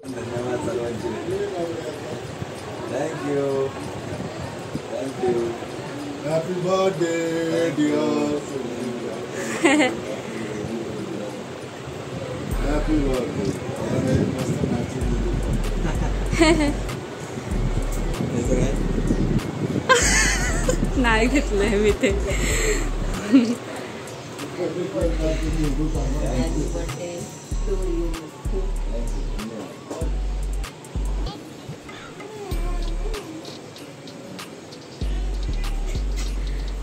धन्यवाद सर्वांचे. Thank you. Happy birthday dear. Happy birthday. नाही घेतलंय मी ते.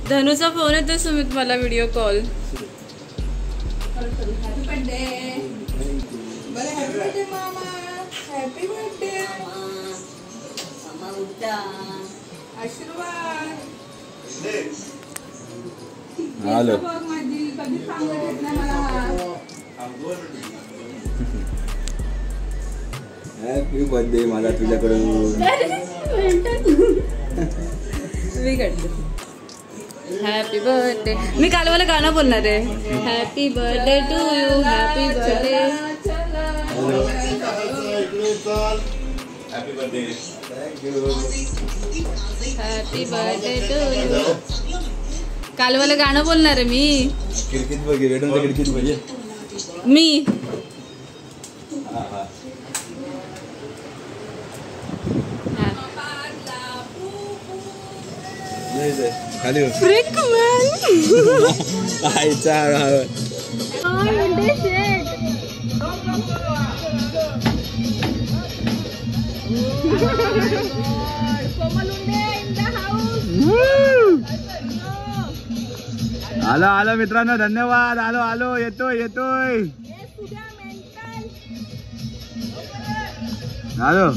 धनुचा फोन येतो सुमित मला व्हिडिओ कॉल. Happy birthday. बरं हॅपी बर्थडे मामा. हॅपी बर्थडे मामा. उठा. आशीर्वाद. हॅलो. माझी कधी सांगत येत नाही मला. हॅपी बर्थडे मला तुझ्याकडून. मी काढते. Happy birthday. मी काल मला गाणं बोलणार आहे. Happy birthday to you. Happy birthday. Happy birthday. Thank you. Happy birthday to you. काल मला गाणं बोलणार आहे मी. खिडकीत बघे. वेडून खिडकीत बघे. मी खाली फ्रिक मॅन. आईचा आलो आलो मित्रांनो. धन्यवाद. आलो आलो. येतोय येतोय. आलो.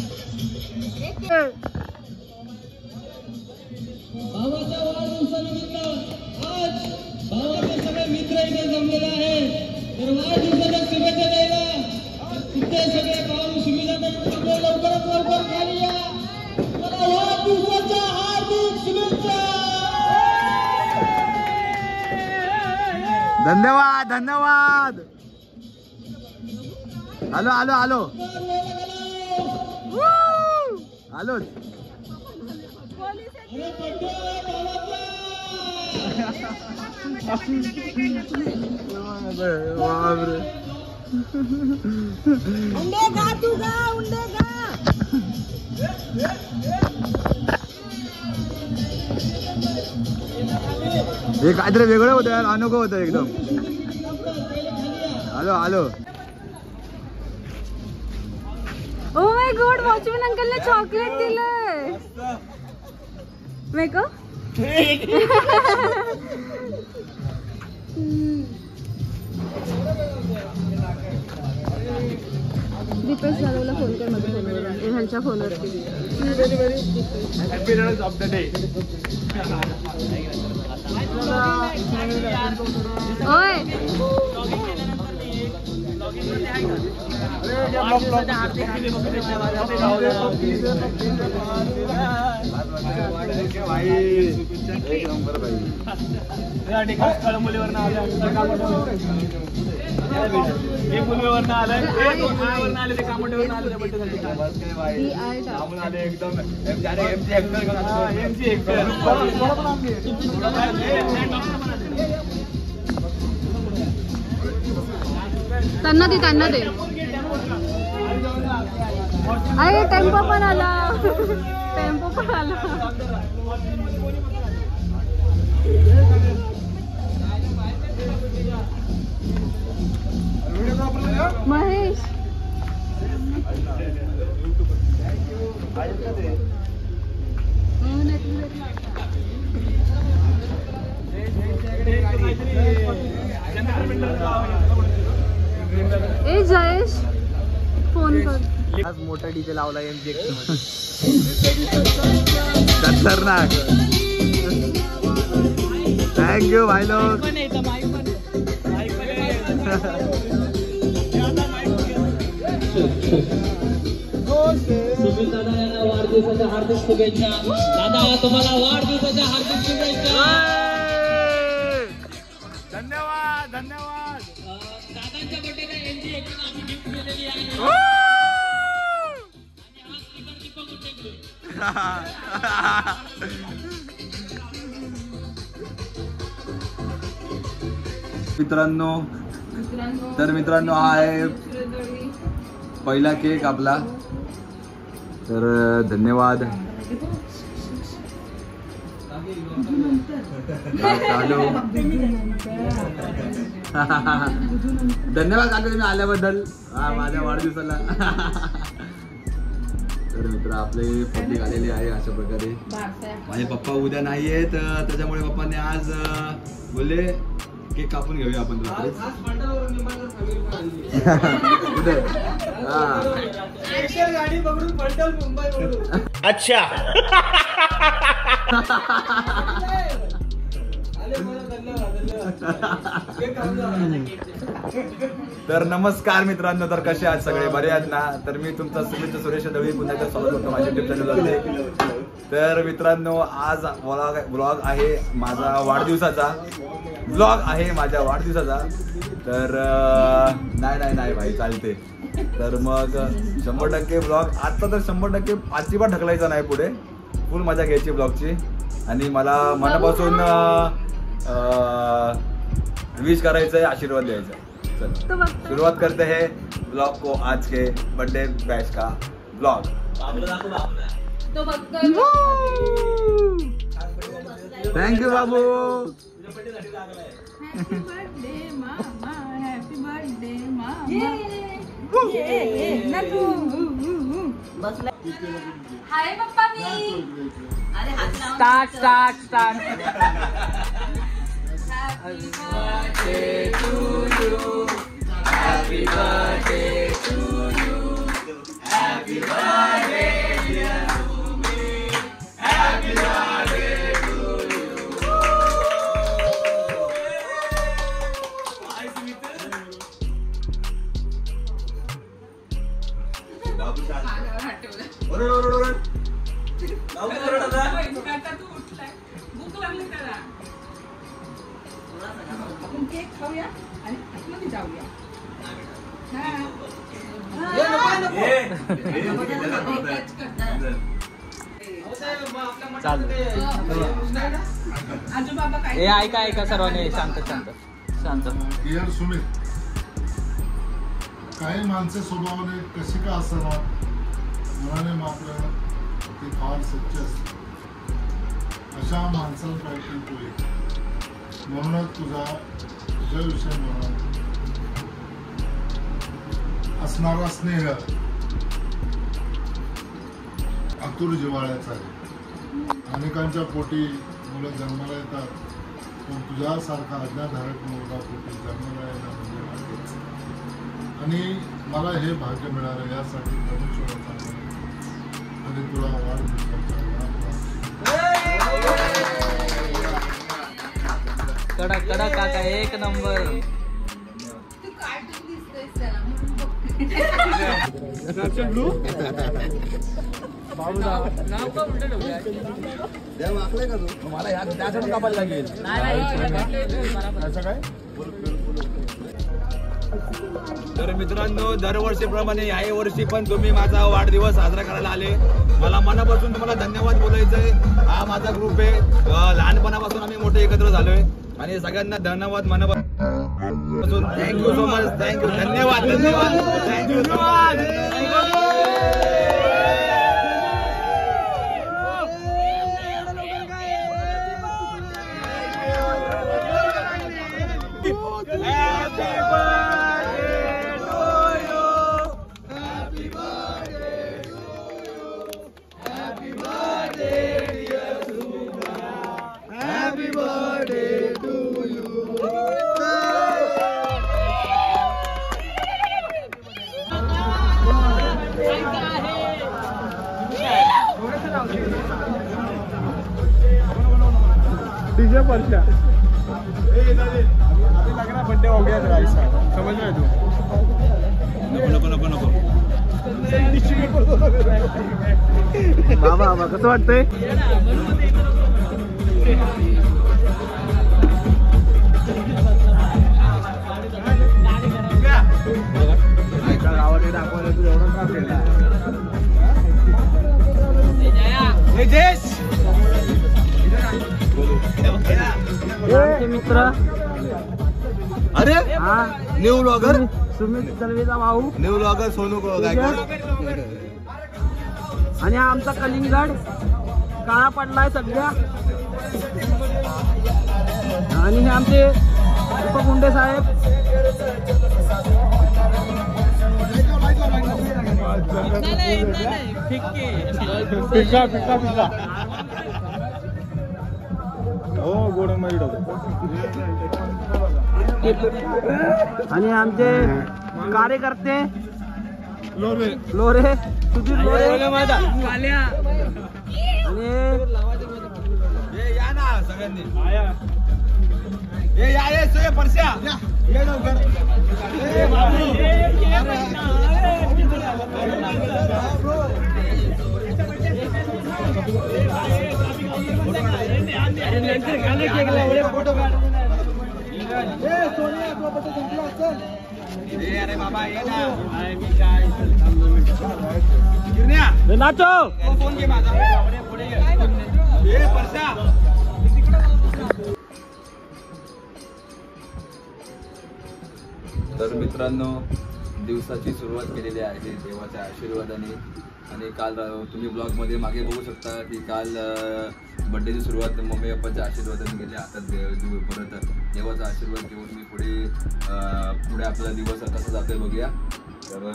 भावाच्या वाढदिवसानिमित्त आज भावाचे सगळे मित्र इथे जमलेले आहे. तर वाढदिवसाच्या शुभेच्छा द्यायला तुमचे सगळे भाऊ सुविधा लवकरात लवकर खाली या. मला वाढदिवसाच्या हार्दिक शुभेच्छा. धन्यवाद धन्यवाद. आलो आलो आलो आलो. हे काहीतरी वेगळं होतं यार. अनोखं होतं एकदम. आलो आलो. Oh my god. वॉचमॅन अंकलने चॉकलेट दिलंय. मेको दीपेश जाधवला फोन कर. माझ्या फोनवर. ह्यांच्या फोनवरती. Happy returns of the day. ओय मुलीवर आले. मुलीवर आले. आले ते कामोठ्यावर आले. एकदम त्यांना दे. त्यांना दे. अरे टेम्पो पण आला. टेम्पो पण आला. महेश ए जयेश फोन कर. आज मोठा डीजे लावला एमजी. खतरनाक. थँक्यू भाई लोग. सुमित दादा यांना वाढदिवसाच्या हार्दिक शुभेच्छा. दादा तुम्हाला वाढदिवसाच्या हार्दिक शुभेच्छा. धन्यवाद धन्यवाद. दादांच्या बर्थडेला एनजी आम्ही गिफ्ट दिलेली आहे. मित्रांनो हा आहे पहिला केक आपला. तर धन्यवाद. धन्यवाद काका तुम्ही आल्याबद्दल माझ्या वाढदिवसाला. तर मित्र आपले पत्रिक आलेली आहे अशा प्रकारे. माझे पप्पा उद्या नाही आहेत त्याच्यामुळे पप्पांनी आज बोलले केक कापून घेऊया आपण. गाडी पकडून पलटल मुंबई. अच्छा. तर नमस्कार मित्रांनो. तर कसे आहात सगळे? बरे आहेत ना? तर मी तुमचा सुमित सुरेश दळवी पुन्हा एकदा स्वागत करतो माझ्या युट्यूब चॅनलवरती. तर मित्रांनो आज ब्लॉग आहे माझा वाढदिवसाचा. तर नाही भाई चालते. तर मग 100% ब्लॉग आता तर 100% अजिबात ढकलायचा नाही. पुढे फुल मजा घ्यायची ब्लॉगची. आणि मला मनापासून विश करायचं आहे, आशीर्वाद द्यायचा आहे. चल शुरुआत करते हैं ब्लॉग को. आज के बर्थडे बैच का ब्लॉग. थँक्यू बाबू. हॅपी बर्थडे मामा, हॅपी बर्थडे मामा. हाय पप्पा मी. Start Happy birthday to you. Happy birthday to you. Happy birthday dear Sumi. Happy birthday to you. आपण केक खाऊया आणि आतमध्ये जाऊया. आजोबाबा काय ऐका सर्वांनी शांत. डिअर सुमित, काही माणसे स्वभावाने कशी का असणार मनाने मात्र ती फार सच्ची असते. अशा माणसांपैकी तू एक. म्हणूनच तुझ्याविषयी मनात असणारा स्नेह आतुर जिव्हाळ्याचा आहे. अनेकांच्या पोटी मुलं जन्माला येतात, पण तुझ्यासारखा आज्ञाधारक मुलगा पोटी जन्माला येणं म्हणजे भाग्यच. आणि मला हे भाग्य मिळालं यासाठी परमेश्वराचा आणि तुला वाढदिवसाच्या कडक काका एक नंबर. तू कार्टून दिसतोयस त्याला म्हणून बघते. मला त्यासाठी कापायला लागेल. तर मित्रांनो दरवर्षीप्रमाणे याही वर्षी पण तुम्ही माझा वाढदिवस साजरा करायला आले. मला मनापासून तुम्हाला धन्यवाद बोलायचं आहे. हा माझा ग्रुप आहे. लहानपणापासून आम्ही मोठे एकत्र झालोय आणि सगळ्यांना धन्यवाद मनापासून. Thank you so much. थँक्यू. धन्यवाद. Thank you so much. DJ Parsha birthday हो गया तेरा ऐसा समझ रहे तू. नको बाबा कसं वाटतंय? गावाकडे दाखवलं तू एवढा त्रास केला. आमचे मित्र अरे हा न्यू ब्लॉगर सुमित दलवेचा भाऊ न्यू ब्लॉगर सोनू गायकवाड आणि हा आमचा कलिंगड काळा पडलाय सध्या आणि हे आमचे उपमुंडे साहेब पिका पिका पिका हो गोडंबाई आणि आमचे कार्यकर्ते लोरे लोरे सुधीर लोरे आणि या ना सगळ्यांनी ये या ये सोय परस्या ये लवकर अरे बाबा ये ना नाचो फोन घे माझा ये परस्या तर मित्रांनो दिवसाची सुरुवात केलेली आहे देवाच्या आशीर्वादाने आणि काल तुम्ही ब्लॉगमध्ये मागे बघू शकता की काल बड्डेची सुरुवात मम्मी पप्पाच्या आशीर्वादाने केली. आता परत देवाचा आशीर्वाद घेऊन मी पुढे आपला दिवस कसा जातोय बघूया. तर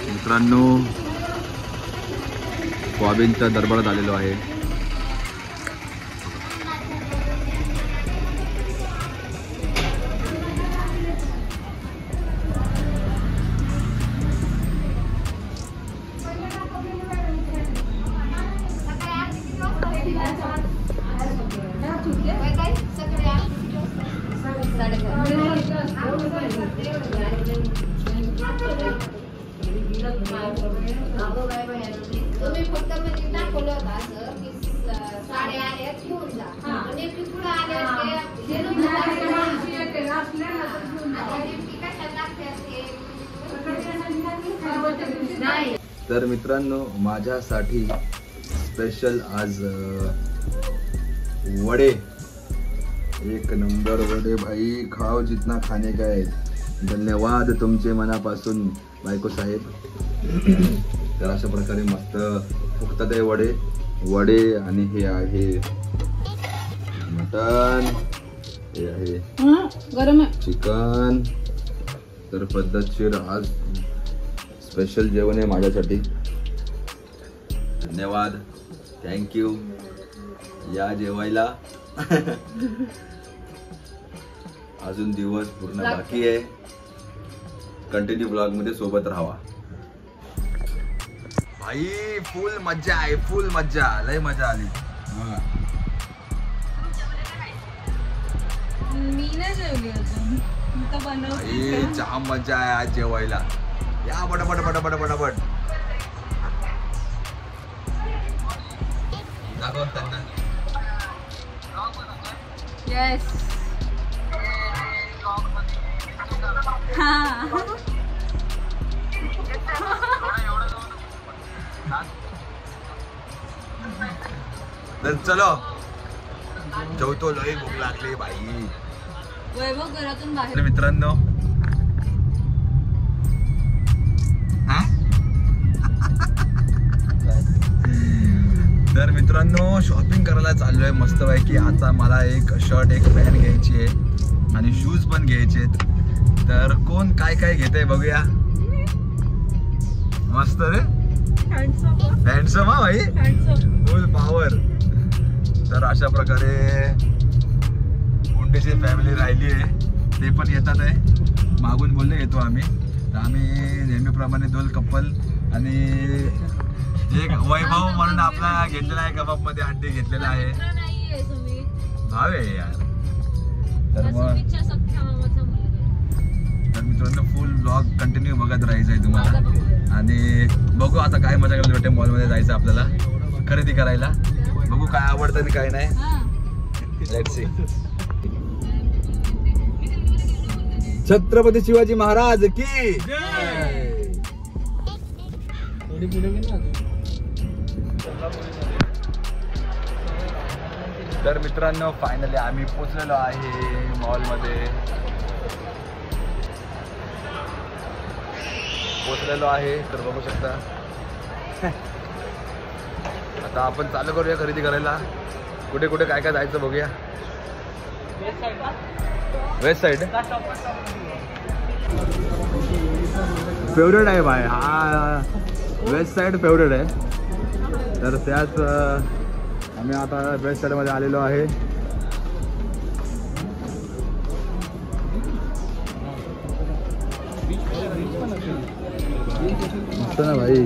मित्रांनो स्वामींच्या दरबारात आलेलो आहे. तुम्ही फक्त म्हणजे दाखवलं होतं असं की साडे आल्यात घेऊन जा आणि नेमकी पुढे आले तर मित्रांनो माझ्यासाठी स्पेशल आज वडे, एक नंबर वडे भाई, खाओ जितना खाने का है. धन्यवाद तुमचे मनापासून बायको साहेब. तर अशा प्रकारे मस्त फुकतात आहे वडे आणि हे आहे मटन, हे आहे गरम आहे चिकन. तर पद्धतशीर आज स्पेशल जेवण आहे माझ्यासाठी. धन्यवाद, थँक्यू. या जेवायला. अजून दिवस पूर्ण बाकी आहे. कंटिन्यू ब्लॉग मध्ये सोबत राहा भाई. फुल मज्जा आहे, फुल मज्जा, लय मजा आली. मी नाही जेवली अजून, मी तर बनवते. जाम मज्जा आहे आज जेवायला. या पटापट पटापट पटापट दाखव त्यांना. येस हा तर चलो जेवतो, लय भूक लागली बाई. वैभव घरातून बाहेर. मित्रांनो तर मित्रांनो शॉपिंग करायला चाललोय मस्तपैकी. आता मला एक शर्ट, एक पॅन्ट घ्यायची आहे आणि शूज पण घ्यायचे आहेत. तर कोण काय काय घेतंय बघूया. मस्त रे, हँडसम हा भाई, फुल पॉवर. तर अशा प्रकारे मुंडेची फॅमिली राहिली आहे, ते पण येतात आहे. मागून बोलले येतो आम्ही. तर आम्ही नेहमीप्रमाणे 2 कपल आणि एक वैभव म्हणून आपला घेतलेला आहे. कबाब मध्ये हंडी घेतलेला आहे. भाव आहे यार. तर मग तर मित्रांनो फुल ब्लॉग कंटिन्यू बघत राहायचं आहे तुम्हाला आणि बघू आता काय मजा करायला भेटेल. मॉलमध्ये जायचं आपल्याला खरेदी करायला. बघू काय आवडतं आणि काय नाही. Let's see. छत्रपती शिवाजी महाराज की तर मित्रांनो फायनली आम्ही पोचलेलो आहे मॉलमध्ये. पोचलेलो आहे तर बघू शकता. आता आपण चालू करूया खरेदी करायला. कुठे कुठे काय काय जायचं बघूया. वेस्ट साईड फेवरेट आहे भाई हा. वेस्ट साईड फेवरेट आहे. तर त्याच आम्ही आता वेस्ट साईडमध्ये आलेलो आहे. मस्त ना भाई.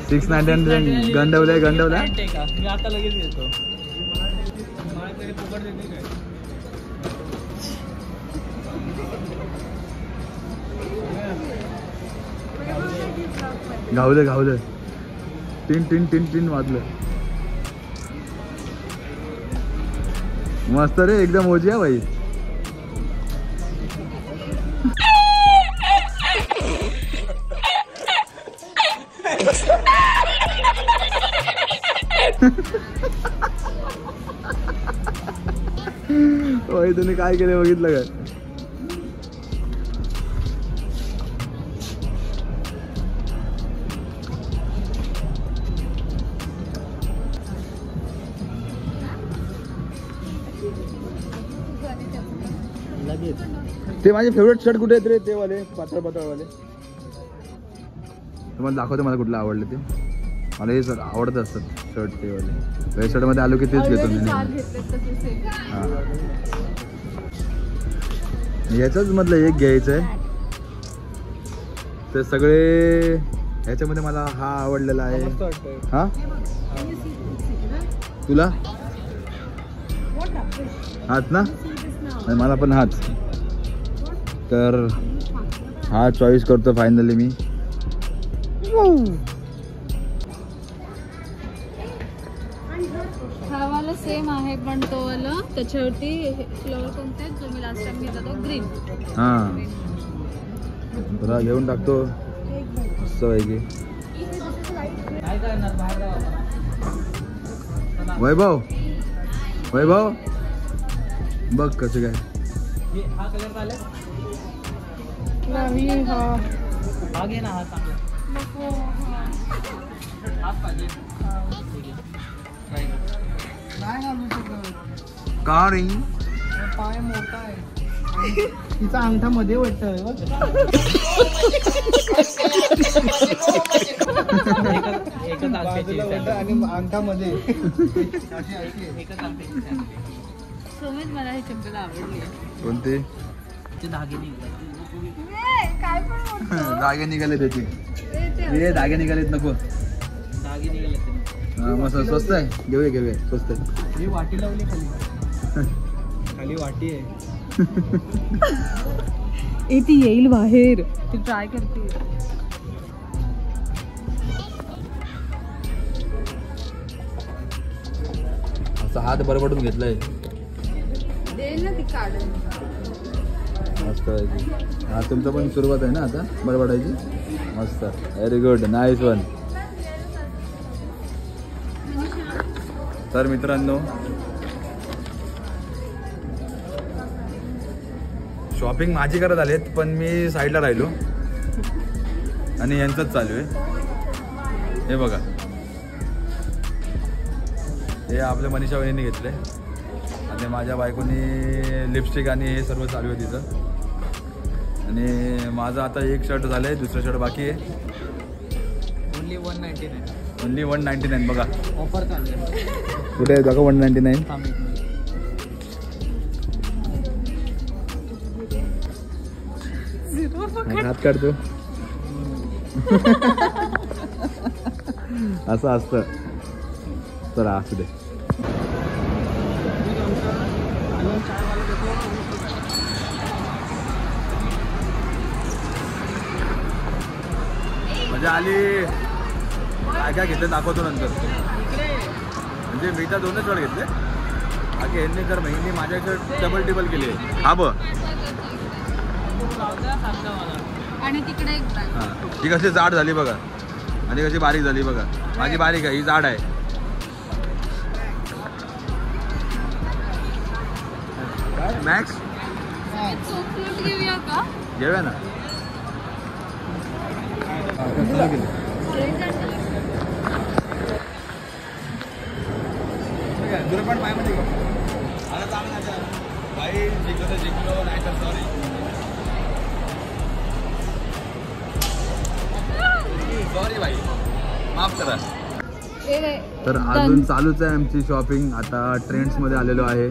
699 गंडवलंय गंडवला. मी आता लगेच घेतो. घावलं घावलं. टिन टिन टिन टिन वाजलं. मस्त रे एकदम ओजी आहे भाई. भाई तुम्ही काय केलं बघितलं का. ते माझे फेवरेट शर्ट कुठे आहेत रे ते वाले पातळ पातळवाले. तुम्हाला दाखवते मला कुठलं आवडलं ते. मला हे सर आवडत असतात शर्ट ते वाले. वेस्ट शर्टमध्ये आलो की तेच घेतो मी. हां ह्याच्याच मधलं एक घ्यायचं आहे. ते सगळे ह्याच्यामध्ये मला हा आवडलेला आहे. हा तुला हाच ना. आणि मला पण हाच. तर हा चॉईस करतो फायनली मी. हा वाला सेम आहे पण तो वाला त्याच्यावरती फ्लॉवर कोणते आहेत जो मी लास्ट टाइम घेतला तो ग्रीन. हां बरं घेऊन टाकतो. मस्त पैकी. वैभव वैभव बघ कसं काय. हा कलर चालेल. हा घे ना. हा चांगला. हाच पाहिजे. नाही घालू शकत. का रे पाय मोठा आहे. तिचा अंगठा मध्ये वाटतं. आणि अंगठा मध्ये सोमेश मला हे चप्पल आवडली. कोणते धागे धागे निघाले त्याचे. हे धागे निघालेत नको. धागे निघाले. मस्त स्वस्त आहे. घेऊया घेऊया स्वस्त आहे. ही वाटी लावली खाली. खाली वाटी आहे. ती येईल बाहेर. ती ट्राय करते. असं हात बरबडून घेतलाय. ना ती काढून मस्त आहे. हा तुमचं पण सुरुवात आहे ना आता बरबडायची. मस्त व्हेरी गुड नाईस वन. तर मित्रांनो शॉपिंग माझी करत आलेत पण मी साईडला राहिलो आणि यांचंच चालू आहे. हे बघा हे आपल्या मनीषा वहिनीने घेतले आणि माझ्या बायकोनी लिपस्टिक आणि हे सर्व चालू आहे तिचं. आणि माझं आता एक शर्ट झालं आहे. दुसरं शर्ट बाकी आहे. ओनली 199. ओनली 199 बघा. ऑफर चालू आहे. कुठे आहे बघा 199. हात काढतो. असं असतं. तर असू दे. मजा आली. काय काय घेतलं दाखवतो नंतर. म्हणजे मी तर 2च वेळ घेतले. बाकी यांनी तर महिने माझ्याकडे डबल टेबल केले. हा ब आणि तिकडे एक हां ही कशी जाड झाली बघा आणि कशी बारीक झाली बघा. माझी बारीक आहे, ही जाड आहे. काय मॅक्स फ्रूट घेऊया का? घेऊया ना. दुर्पण पायमध्ये आता चांगला भाई जिंकलो नाही तर सॉरी. सॉरी भाई माफ करा. तर अजून चालूच आहे आमची शॉपिंग. आता ट्रेंड्स मध्ये आलेलो आहे.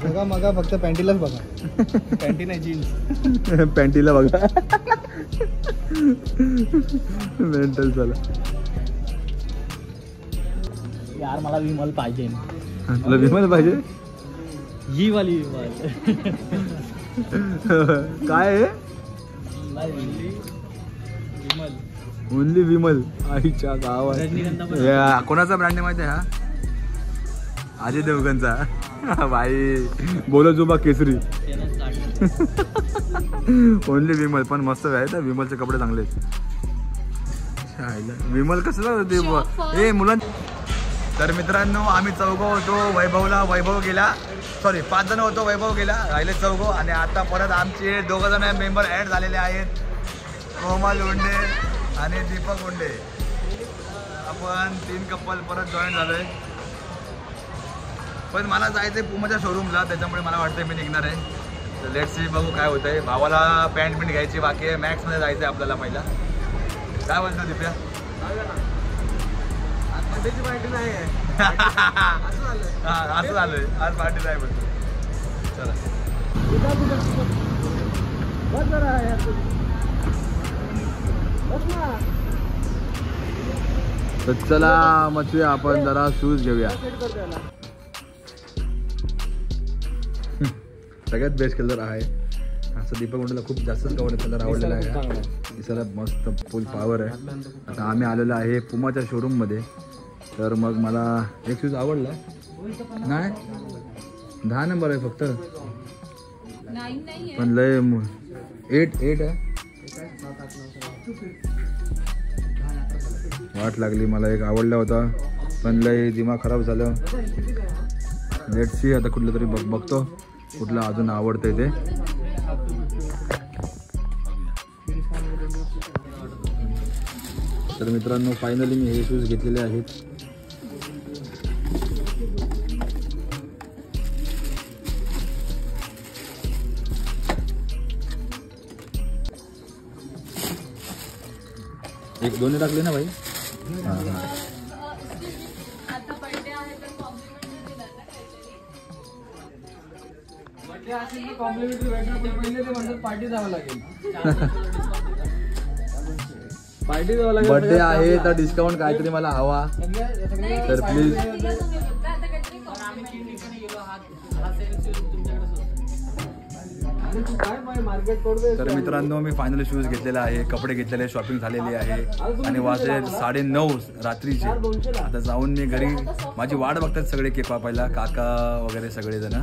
बघा मगा फक्त पॅन्टीलाच बघा. पॅन्टी नाही जीन्स. पॅन्टीला बघा. मेंटल झाला यार मला विमल पाहिजे. तुला विमल पाहिजे. ही वाली विमल. काय आहे विमल. ओनली विमल. आईच्या गावात रजनीगंधा. कोणाचा ब्रँड माहिती आहे? हा अजय देवगणचा. भाई बोलो जुबा केसरी. ओनली विमल. पण मस्त आहे ना विमलचे कपडे चांगले. विमल कसं ए मुलां. तर मित्रांनो आम्ही 4 होतो. वैभव गेला. सॉरी 5 जण होतो. वैभव गेला. राहिले 4 आणि आता परत आमचे 2 जण मेंबर ॲड झालेले आहेत. कोमल उंडे आणि दीपक उंडे. आपण 3 कपल परत जॉईन झालोय. पण मला जायचं आहे पुमाच्या शोरूमला, त्याच्यामुळे मला वाटतं मी निघणार आहे. तर लेट्स सी बघू काय होतं आहे. भावाला पॅन्ट बिंट घ्यायची बाकी आहे. मॅक्समध्ये जायचं आहे आपल्याला पहिला. काय बोलतो दिप्या? पार्टी नाही आहे. असं झालंय आज पार्टी नाही बोलतो. चला तर चला मचूया आपण जरा शूज घेऊया. सगळ्यात बेस्ट कलर आहे असं दीपक उंडेला खूप जास्तच कलर आवडलेला आहे. दिसायला मस्त फुल पॉवर आहे. आता आम्ही आलेलो आहे पुमाच्या शोरूममध्ये. तर मग मला एक शूज आवडला नाही. 10 नंबर आहे फक्त. पण लय 8 आहे. वाट लागली मला. एक आवडला होता पण लय दिमाग खराब झालं. लेट्स सी आता कुठलं तरी बघतो कुठलं अजून आवडतंय ते. तर मित्रांनो फायनली मी हे शूज घेतलेले आहेत. एक 2 टाकले ना भाई. हां कॉम्प्लिमेंटरी भेटणार पण पहिले ते म्हणतात पार्टी जावं लागेल. पार्टी जावं लागेल. बर्थडे आहे तर डिस्काउंट काहीतरी मला हवा. तर प्लीज. तर मित्रांनो मी फायनली शूज घेतलेला आहे. कपडे घेतलेले. शॉपिंग झालेली आहे आणि वाजले 9:30 रात्रीचे. आता जाऊन मी घरी माझी वाट बघतात सगळे केक कापायला. काका वगैरे सगळेजण.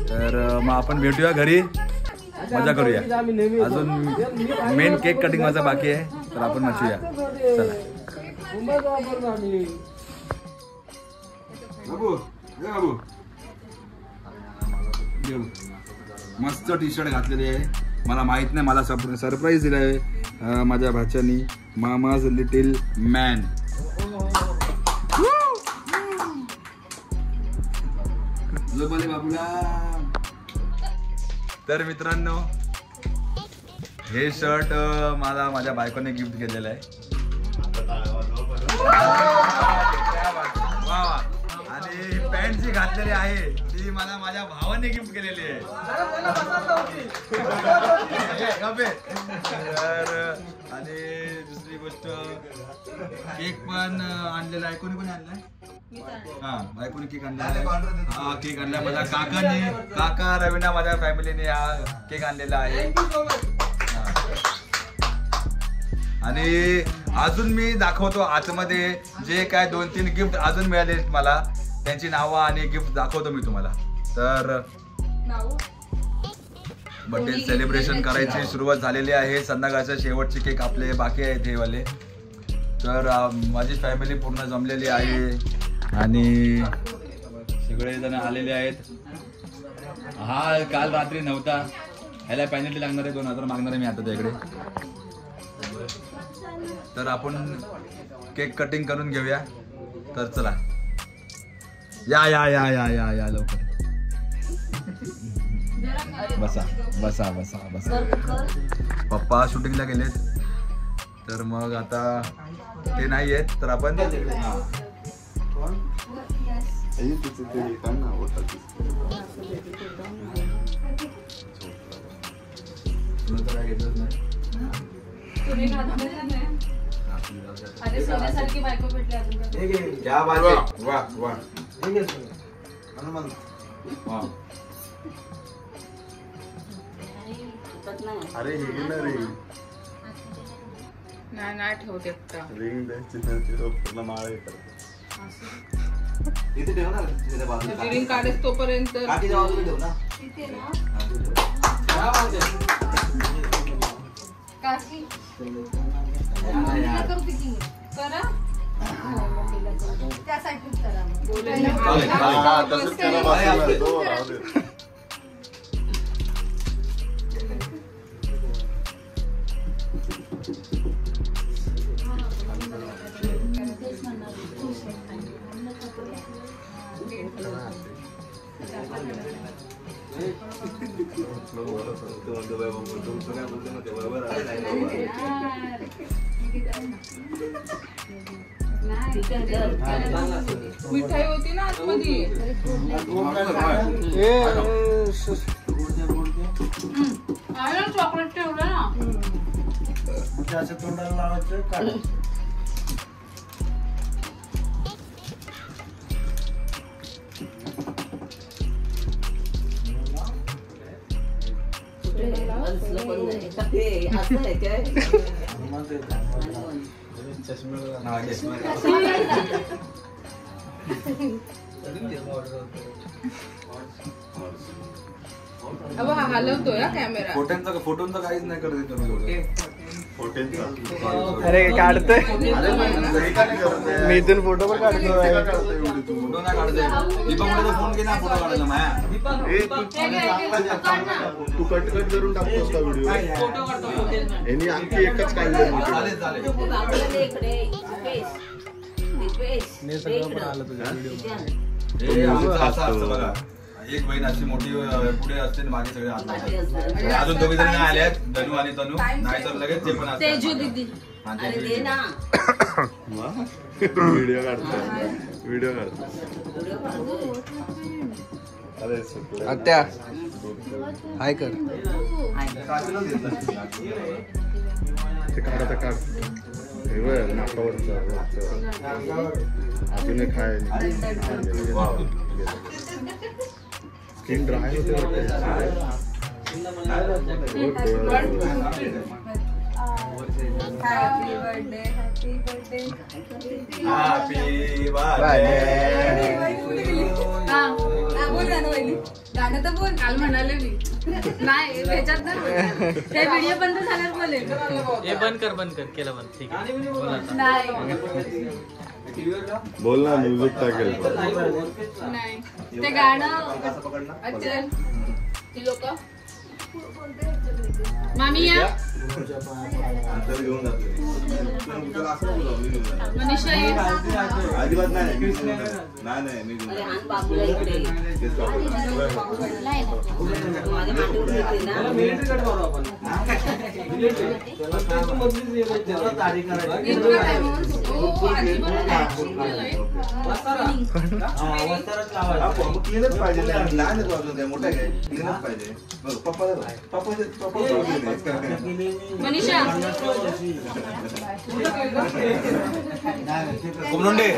तर मग आपण भेटूया घरी. मजा करूया. अजून मेन केक कटिंग माझा बाकी आहे. तर आपण मचूया. चला मस्त टी शर्ट घातलेली आहे. मला माहित नाही मला सरप्राईज दिला आहे माझ्या भाच्यानी. मामाज लिटिल मॅन. बाबूला. तर मित्रांनो हे शर्ट मला माझ्या बायकोने गिफ्ट केलेलं आहे. आणि पॅन्ट जी घातलेली आहे ती मला माझ्या भावाने गिफ्ट केलेली आहे. आणि दुसरी गोष्ट केक पण आणलेला आहे. कोणी कोणी आणलाय? हा बायकोने केक आणला. हा केक आणला माझ्या काकाने. काका रवीना माझ्या फॅमिलीने हा केक आणलेला आहे. आणि अजून मी दाखवतो आतमध्ये जे काय 2-3 गिफ्ट अजून मिळाले मला, त्यांची नावं आणि गिफ्ट दाखवतो मी तुम्हाला. तर बर्थडे सेलिब्रेशन करायची सुरुवात झालेली आहे. संध्याकाळच्या शेवटचे केक आपले बाकी आहेत हे वाले. तर माझी फॅमिली पूर्ण जमलेली आहे आणि सगळेजण आलेले आहेत. हा काल रात्री नव्हता, ह्याला पेनल्टी लागणार आहे, 2000 मागणार आहे मी आता त्याकडे. तर आपण केक कटिंग करून घेऊया. तर चला या या या या या या लवकर बसा बसा बसा बसा. पप्पा शूटिंगला गेलेत, तर मग आता ते नाही आहेत, तर आपण सोन्यासारखी बायको भेटली अजून. अरे हे ना रे नाही ठेवते एकटा. रिंग द्यायची पूर्ण माळे इथे ठेव ना, रिंग काढेस तोपर्यंत ठेव ना. काकी करा. त्यासाठीच करा मग. तसंच करा बाजूला. तो राहू दे. मिठाई होती ना आतमध्ये. चॉकलेट ठेवलं ना. असं तोंडाला लावायचं काढ. अब हा हलवतोय कॅमेरा. फोटोंचा काहीच नाही करत तुम्ही. अरे काढतोय मी इथून फोटो पण काढतोय. फोटो नाही काढतोय. दीपक फोन केला फोटो काढायला माया. तू कट करून टाकतोस का व्हिडिओ? यांनी आणखी एकच काढलं. चालेल चालेल. हे असं असतं बघा, एक बहीण अशी मोठी पुढे असते आणि मागे सगळे असतात. अजून 2 जण नाही आले आहेत, धनू आणि तनू. नाही तर लगेच ते पण असतात. तेजू दीदी. व्हिडिओ काढतोय. व्हिडिओ काढतो. अरे आत्या हाय कर. ते काढ आता काढ. हे बघ नाकावरचं अजून एक आहे. स्किन ड्राय होते वाटतं. Happy birthday happy birthday happy birthday. गाणं तर बोल. काल म्हणाले मी नाही त्याच्यात ना ते व्हिडिओ बंद झाल्यावर बोलेल. हे बंद कर केलं बंद. ठीक आहे नाही बोल ना, म्युझिक टाकेल. नाही ते गाणं. अच्छा ती लोक मामी या. मनीषा ये. अजिबात नाही. क्लीनच पाहिजे. लहान मोठ्या काय क्लीनच पाहिजे. मनीषा कुमरुंडे.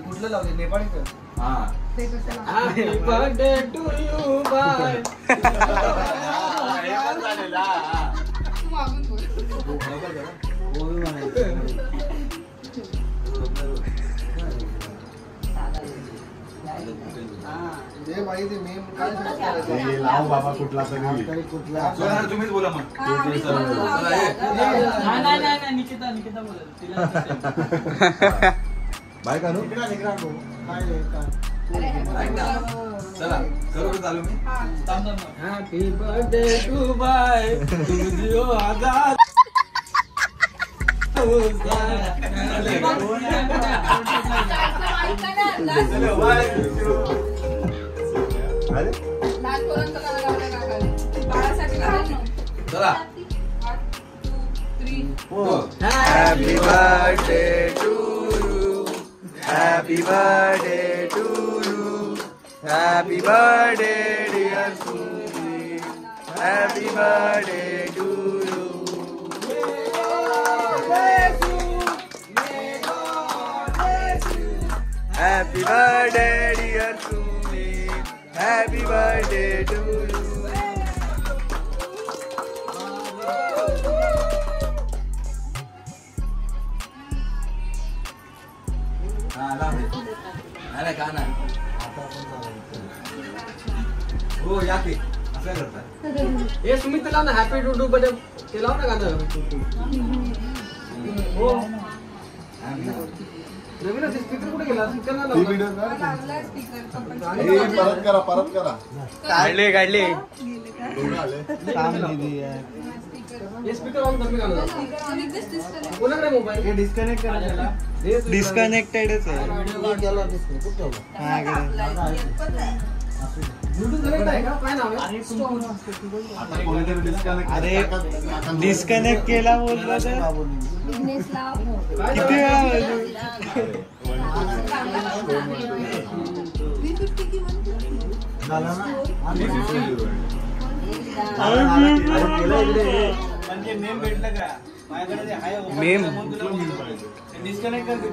कुठलं लावले नेपाळीचं हा happy birthday to you bye लाव बाबा कुठला तरी तुम्हीच बोला मग निकिता बोला बाय का चला करू चालू मी हॅपी बर्थडे टू बाय तुझियो आजाद चला happy birthday to you happy birthday to you happy birthday dear Sumi happy birthday to you happy birthday dear Sumi happy birthday to you नाही का नाही हो या की असं करतात हे सुमित लाव ना हॅपी टू टू बर्थडे ते लाव ना गाणं हो नवीन स्पीकर कुठे गेला स्पीकर नाही लावला परत करा काढले हे स्पीकर ऑन करणे घालू कोणाकडे मोबाईल हे डिस्कनेक्ट करायला डिस्कनेक्टेडच आहे ब्लूटूथ कनेक्ट आहे का काय नाव आहे आता कोणीतरी डिस्कनेक्ट अरे डिस्कनेक्ट केला बोलला तर किती वेळा मेम भेटलं का माझ्याकडे जे आहे मेम डिस्कनेक्ट करते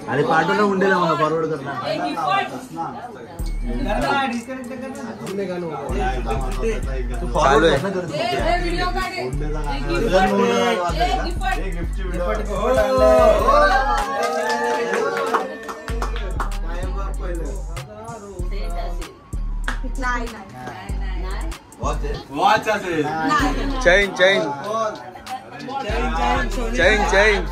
अरे पाठवलं मुंडेला मला फॉरवर्ड करणार डिस्कनेक्ट चालू आहे वॉच असेल चैन चैन चैन चैन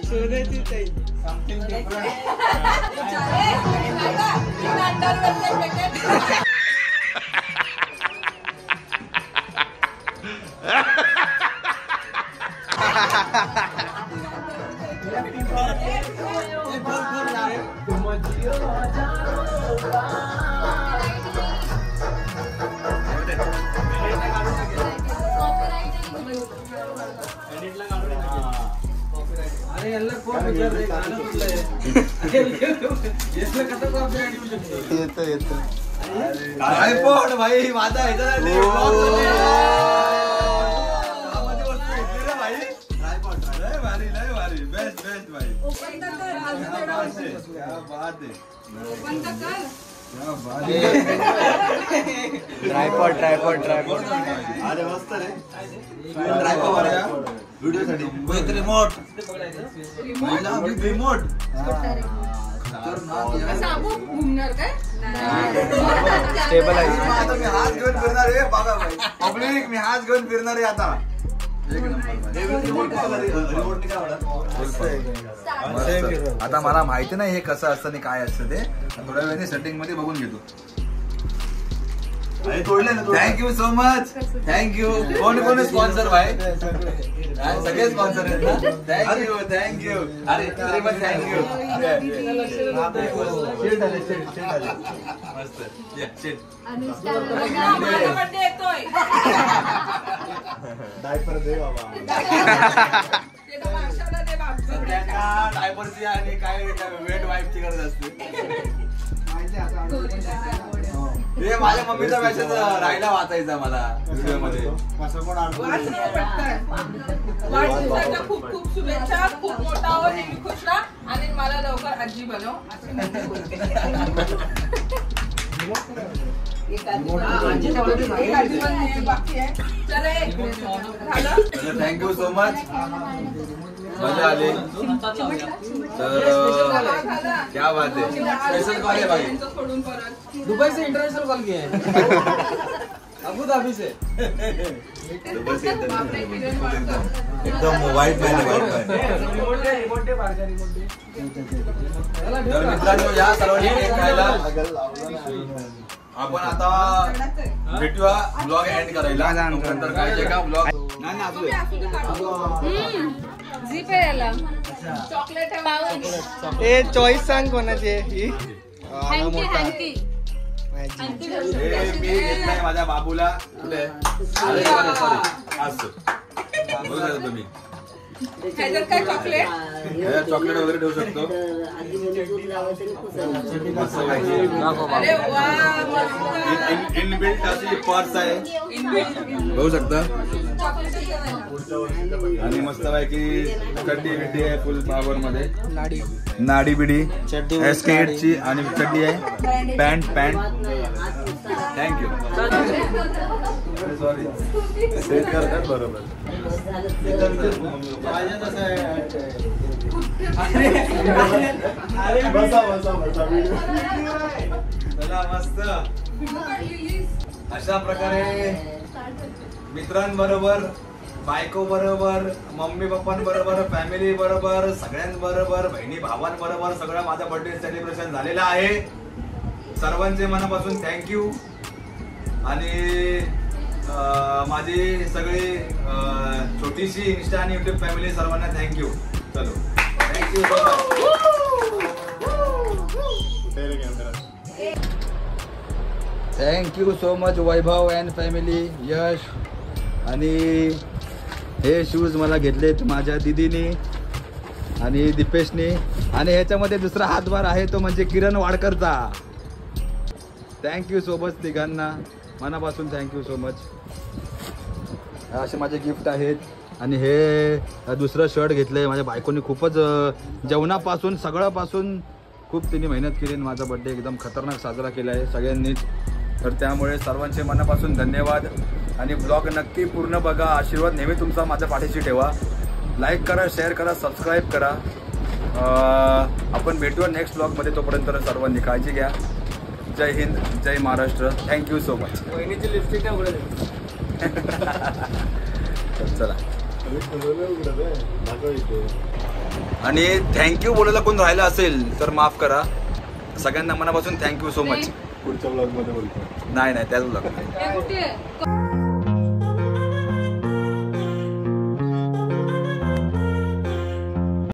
सोन्याची चैन अरे यांना कोण विचारते गाणं कुठलं आहे यातलं कसं कॉपीराइट येऊ शकतो येतं ट्रायपॉड भाई माझा ह्याचा भाई ट्रायपॉड लय भारी बेस्ट भाई क्या बात है ट्रायपॉड अरे मस्त रे ट्रायपॉड व्हिडिओ साठी विथ रिमोट रिमोट स्टेबल आहे आता मी हात घेऊन फिरणार आहे बघा भाई पब्लिक मी हात घेऊन फिरणार आहे आता आता मला माहिती नाही हे कसं असतं आणि काय असतं ते थोड्या वेळाने सेटिंग मध्ये बघून घेतो थँक्यू सो मच थँक्यू कोण स्पॉन्सर भाई सगळे स्पॉन्सर आहेत थँक्यू अरे तरी पण थँक्यू मस्त डायपर दे बाबा डायपरची आणि काय वेट वाईपची गरज असते माझ्या मम्मीचा मेसेज राहिला वाचायचा मला व्हिडिओ मध्ये. वाढदिवसाच्या खूप खूप शुभेच्छा. खूप मोठा हो, नेहमी खुश राहा आणि मला लवकर आजी बनव. बाकी आहे. Thank you so much. मजा आली. तर क्या बात आहे. स्पेशल कॉल आहे भाई. दुबई से इंटरनेशनल कॉल किया है. अबू धाबी से. एकदम वाईट मॅन आहे, वाईट मॅन. तर मित्रांनो या सर्वांनी केक खायला. आपण आता भेटूया ब्लॉग एंड करायला. नंतर काय का ब्लॉग नाही असू दे. झीप आहे याला. चॉकलेट ए चॉईस सांग कोणाची आहे ही. हँकी हँकी मी घेतलाय माझ्या बाबूला. कुठे सॉरी असं बघू तुम्ही. ह्याच्यात काय चॉकलेट चॉकलेट वगैरे ठेवू शकतो. अरे वा इनबिल्ट अशी पर्स आहे बघू शकता. आणि मस्त पैकी चड्डी बिड्डी आहे फुल पावर मध्ये. नाडी बिडी स्केटची आणि चड्डी आहे. Pant thank you. सॉरी सेट करतात बरोबर. चला मस्त. अशा प्रकारे मित्रांबरोबर, बायको बरोबर, मम्मी पप्पांबरोबर, फॅमिली बरोबर, सगळ्यांबरोबर, बहिणी भावांबरोबर सगळं माझा बर्थडे सेलिब्रेशन झालेलं आहे. सर्वांचे मनापासून थँक्यू. आणि माझी सगळी छोटीशी इंस्टा आणि युट्यूब फॅमिली सर्वांना थँक्यू. चलो thank you so much. Thank you so much Vaibhav and family, Yash. आणि हे शूज मला घेतलेत माझ्या दीदीने आणि दीपेशने. आणि ह्याच्यामध्ये दुसरा हातभार आहे तो म्हणजे किरण वाडकरचा. थँक्यू सो मच तिघांना मनापासून. Thank you so much. असे माझे गिफ्ट आहेत. आणि हे दुसरं शर्ट घेतलं आहे माझ्या बायकोने. खूपच जेवणापासून सगळ्यापासून खूप तिने मेहनत केली. माझा बड्डे एकदम खतरनाक साजरा केला आहे सगळ्यांनीच. तर त्यामुळे सर्वांचे मनापासून धन्यवाद. आणि ब्लॉग नक्की पूर्ण बघा. आशीर्वाद नेहमी तुमचा माझ्या पाठीशी ठेवा. लाईक करा, शेअर करा, सबस्क्राईब करा. आपण भेटूया नेक्स्ट ब्लॉगमध्ये. तोपर्यंत सर्वांनी काळजी घ्या. जय हिंद, जय महाराष्ट्र. Thank you so much. वहिनीची लिपस्टिक नाही उघडत. चला. आणि थँक्यू बोलायला कोण राहिलं असेल तर माफ करा. सगळ्यांना मनापासून थँक्यू सो मच. पुढच्या ब्लॉग मध्ये बोलतो. नाही त्याच ब्लॉग. कुठे